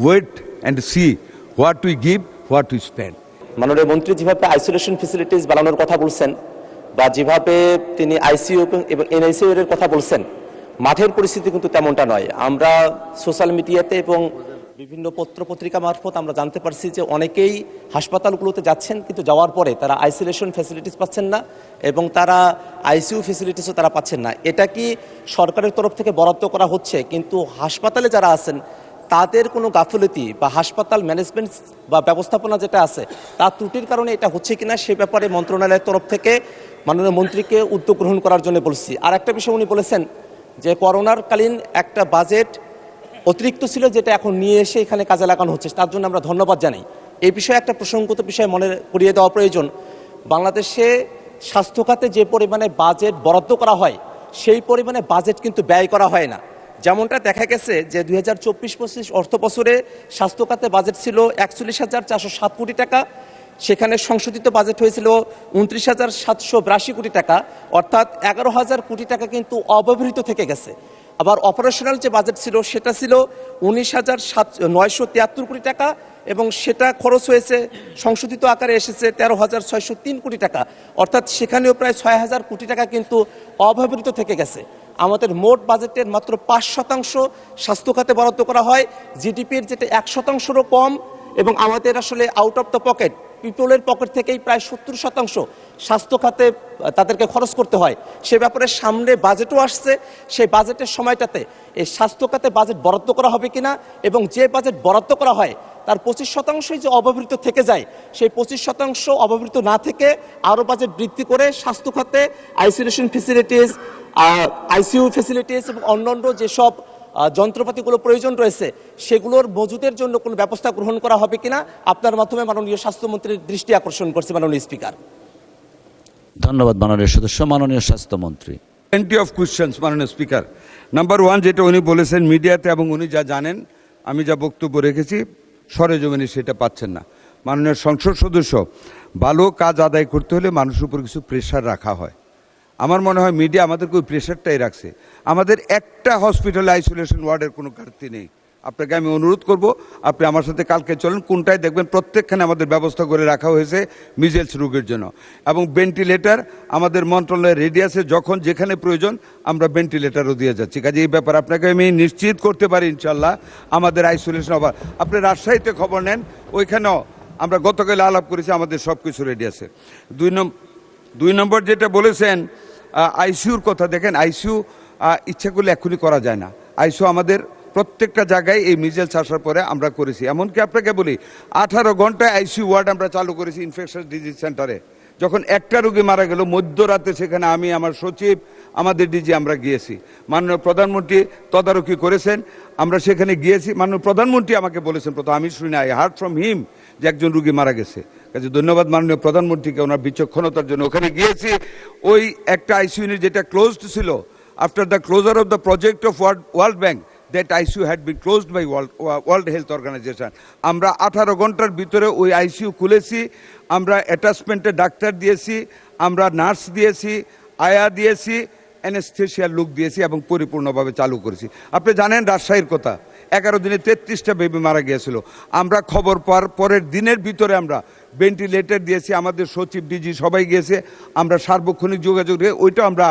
wait and see what we give, what we spend. মাননীয় মন্ত্রী যেভাবে আইসোলেশন ফ্যাসিলিটিস বানানোর কথা বলছেন বা যেভাবে তিনি আইসিইউ এবং এনআইসিইউ এর কথা বলছেন, মাঠের পরিস্থিতি কিন্তু তেমনটা নয়। আমরা সোশ্যাল মিডিয়াতে এবং বিভিন্ন পত্র পত্রিকা মারফত আমরা জানতে পারছি যে অনেকেই হাসপাতালগুলোতে যাচ্ছেন, কিন্তু যাওয়ার পরে তারা আইসোলেশন ফ্যাসিলিটিস পাচ্ছেন না এবং তারা আইসিইউ ফ্যাসিলিটিসও তারা পাচ্ছেন না। এটা কি সরকারের তরফ থেকে বরাদ্দ করা হচ্ছে, কিন্তু হাসপাতালে যারা আছেন তাদের কোনো গাফিলতি বা হাসপাতাল ম্যানেজমেন্ট বা ব্যবস্থাপনা যেটা আছে তার ত্রুটির কারণে এটা হচ্ছে কিনা সে ব্যাপারে মন্ত্রণালয়ের তরফ থেকে মাননীয় মন্ত্রীকে উদ্যোগ গ্রহণ করার জন্য বলছি। আর একটা বিষয় উনি বলেছেন যে করোনার কালীন একটা বাজেট অতিরিক্ত ছিল, যেটা এখন নিয়ে এসে এখানে কাজে লাগানো হচ্ছে, তার জন্য আমরা ধন্যবাদ জানাই। এই বিষয়ে একটা প্রসঙ্গত বিষয় মনে করিয়ে দেওয়া প্রয়োজন। বাংলাদেশে স্বাস্থ্য খাতে যে পরিমাণে বাজেট বরাদ্দ করা হয় সেই পরিমাণে বাজেট কিন্তু ব্যয় করা হয় না। যেমনটা দেখা গেছে যে 2024-25 অর্থ বছরে স্বাস্থ্য খাতে বাজেট ছিল 41,407 কোটি টাকা, সেখানে সংশোধিত বাজেট হয়েছিল 29,782 কোটি টাকা, অর্থাৎ 11,000 কোটি টাকা কিন্তু অব্যবহৃত থেকে গেছে। আবার অপারেশনাল যে বাজেট ছিল সেটা ছিল 19,973 কোটি টাকা এবং সেটা খরচ হয়েছে সংশোধিত আকারে এসেছে 13,603 কোটি টাকা, অর্থাৎ সেখানেও প্রায় 6,000 কোটি টাকা কিন্তু অব্যবহৃত থেকে গেছে। আমাদের মোট বাজেটের মাত্র 5% স্বাস্থ্য খাতে বরাদ্দ করা হয়, জিডিপির যেটা 1%রও কম, এবং আমাদের আসলে আউট অফ দ্য পকেট পিপলের পকেট থেকেই প্রায় 70% স্বাস্থ্য খাতে তাদেরকে খরচ করতে হয়। সে ব্যাপারে সামনে বাজেটও আসছে, সেই বাজেটের সময়টাতে এই স্বাস্থ্য খাতে বাজেট বরাদ্দ করা হবে কিনা, এবং যে বাজেট বরাদ্দ করা হয় তার 25% যে অব্যবহৃত থেকে যায় সেই 25% অব্যবহৃত না থেকে আরও বাজেট বৃদ্ধি করে স্বাস্থ্য খাতে আইসোলেশন ফ্যাসিলিটিস, আইসিইউ ফ্যাসিলিটিস এবং অন্যান্য যেসব যন্ত্রপাতিগুলো প্রয়োজন রয়েছে সেগুলোর মজুদের জন্য কোনো ব্যবস্থা গ্রহণ করা হবে কিনা আপনার মাধ্যমে মাননীয় স্বাস্থ্যমন্ত্রীর দৃষ্টি আকর্ষণ করছে মাননীয় স্পিকার। ধন্যবাদ মাননীয় সদস্য। মাননীয় স্বাস্থ্যমন্ত্রী। Plenty of questions, মাননীয় স্পিকার। নাম্বার 1 যেটা উনি বলেছেন মিডিয়াতে এবং উনি যা জানেন আমি যা বক্তব্য রেখেছি সরেজমিনে সেটা পাচ্ছেন না। মাননীয় সংসদ সদস্য, ভালো কাজ আদায় করতে হলে মানুষের উপর কিছু প্রেশার রাখা হয়। আমার মনে হয় মিডিয়া আমাদেরকে ওই প্রেশারটাই রাখছে। আমাদের একটা হসপিটালে আইসোলেশন ওয়ার্ডের কোনো ঘাটতি নেই। আপনাকে আমি অনুরোধ করব আপনি আমার সাথে কালকে চলেন, কোনটায় দেখবেন প্রত্যেকখানে আমাদের ব্যবস্থা করে রাখা হয়েছে মিজেলস রোগের জন্য, এবং ভেন্টিলেটর আমাদের মন্ত্রণালয়ের রেডি আছে, যখন যেখানে প্রয়োজন আমরা ভেন্টিলেটরও দিয়ে যাচ্ছি। কাজে এই ব্যাপার আপনাকে আমি নিশ্চিত করতে পারি ইনশাল্লাহ আমাদের আইসোলেশন অভাব। আপনি রাজশাহীতে খবর নেন, ওইখানেও আমরা গতকাল আলাপ করেছি, আমাদের সব কিছু রেডি আছে। 2 নম্বর যেটা বলেছেন আইসিইউর কথা, দেখেন আইসিইউ ইচ্ছা করলে এক্ষুনি করা যায় না। আইসিইউ আমাদের প্রত্যেকটা জায়গায় এই মিজেলস আসার পরে আমরা করেছি। এমনকি আপনাকে বলি 18 ঘন্টায় আইসিইউ ওয়ার্ড আমরা চালু করেছি ইনফেকশাস ডিজিজ সেন্টারে। যখন একটা রোগী মারা গেল মধ্যরাতে, সেখানে আমি, আমার সচিব, আমাদের ডিজি আমরা গিয়েছি। মাননীয় প্রধানমন্ত্রী তদারকি করেছেন, আমরা সেখানে গিয়েছি। মাননীয় প্রধানমন্ত্রী আমাকে বলেছেন, প্রথম আমি শুনি আই হার্ড ফ্রম হিম যে একজন রোগী মারা গেছে। কাজে ধন্যবাদ মাননীয় প্রধানমন্ত্রীকে ওনার বিচক্ষণতার জন্য। ওখানে গিয়েছি, ওই একটা আইসিইউ ইউনিট যেটা ক্লোজড ছিল, after the closure of the project of world bank, that ICU had been closed by World Health Organization. আমরা 18 ঘন্টার ভিতরে ওই আইসিইউ খুলেছি, আমরা অ্যাটাচমেন্টে ডাক্তার দিয়েছি, আমরা নার্স দিয়েছি, আয়া দিয়েছি, অ্যানেস্থেশিয়ার লোক দিয়েছি এবং পরিপূর্ণভাবে চালু করেছি। আপনি জানেন রাজশাহীর কথা, 11 দিনে 33টা বেবি মারা গিয়েছিল। আমরা খবর পাওয়ার পরের দিনের ভিতরে আমরা ভেন্টিলেটর দিয়েছি, আমাদের সচিব ডিজি সবাই গিয়েছে, আমরা সার্বক্ষণিক যোগাযোগ রেখে ওইটা আমরা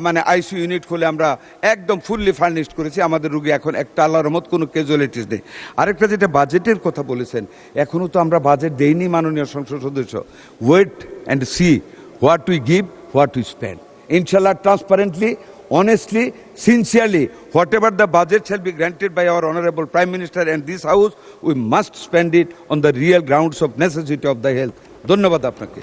মানে আইসিইউ ইউনিট খুলে আমরা একদম ফুললি ফার্নিশড করেছি। আমাদের রোগী এখন একটা আল্লাহর মত কোনো ক্যাজুয়ালিটিস নেই। আরেকটা যেটা বাজেটের কথা বলেছেন, এখনও তো আমরা বাজেট দেইনি মাননীয় সংসদ সদস্য। Wait and see what we give, what we spend. Inshallah, transparently, honestly, sincerely, whatever the budget shall be granted by our Honorable Prime Minister and this House, we must spend it on the real grounds of necessity of the health. ধন্যবাদ আপনাকে।